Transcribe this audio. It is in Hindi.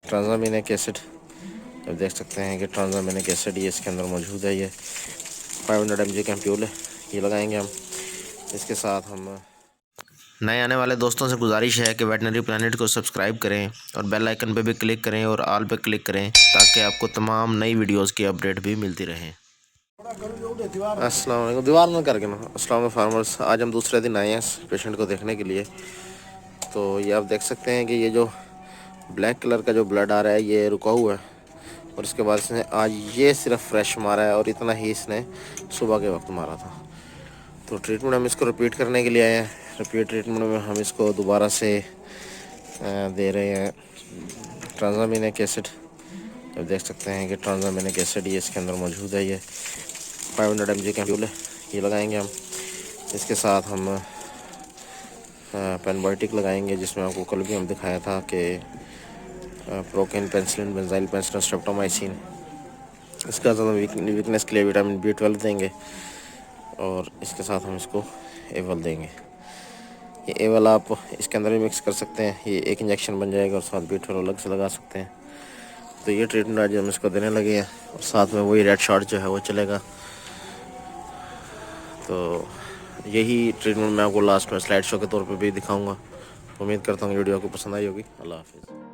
ट्रांजामिनिक एसिड, अब देख सकते हैं कि ट्रांजामिनिक एसिड ये इसके अंदर मौजूद है। ये 500 mg का एम्प्यूल है, ये लगाएंगे हम। इसके साथ हम नए आने वाले दोस्तों से गुजारिश है कि वेटनरी प्लानेट को सब्सक्राइब करें और बेल आइकन पे भी क्लिक करें और ऑल पे क्लिक करें ताकि आपको तमाम नई वीडियोस की अपडेट भी मिलती रहे। अस्सलाम वालेकुम, दीवार में करके ना। अस्सलाम वालेकुम फार्मर्स, आज हम दूसरे दिन आए हैं इस पेशेंट को देखने के लिए। तो ये आप देख सकते हैं कि ये जो ब्लैक कलर का जो ब्लड आ रहा है ये रुका हुआ है, और इसके बाद इसने आज ये सिर्फ फ्रेश मारा है, और इतना ही इसने सुबह के वक्त मारा था। तो ट्रीटमेंट हम इसको रिपीट करने के लिए आए हैं। रिपीट ट्रीटमेंट में हम इसको दोबारा से दे रहे हैं ट्रांजामिनिक एसिड। अब देख सकते हैं कि ट्रांजामिनिक एसिड ये इसके अंदर मौजूद है। ये 500 mg का एम्प्यूल है, ये लगाएंगे हम। इसके साथ हम पेनबायोटिक लगाएंगे, जिसमें आपको कल भी हम दिखाया था कि procaine, penicillin, benzyl penicillin, streptomycin. इसका ज़्यादा वीकनेस के लिए विटामिन B12 देंगे, और इसके साथ हम इसको एवल देंगे। ये एवल आप इसके अंदर भी मिक्स कर सकते हैं, ये एक इंजेक्शन बन जाएगा, और साथ B12 अलग से लगा सकते हैं। तो ये ट्रीटमेंट आज हम इसको देने लगे हैं, और साथ में वही रेड शॉट जो है वो चलेगा। तो यही ट्रीटमेंट मैं आपको लास्ट में स्लाइड शो के तौर पे भी दिखाऊंगा। उम्मीद करता हूँ वीडियो आपको पसंद आई होगी। अल्लाह हाफिज़।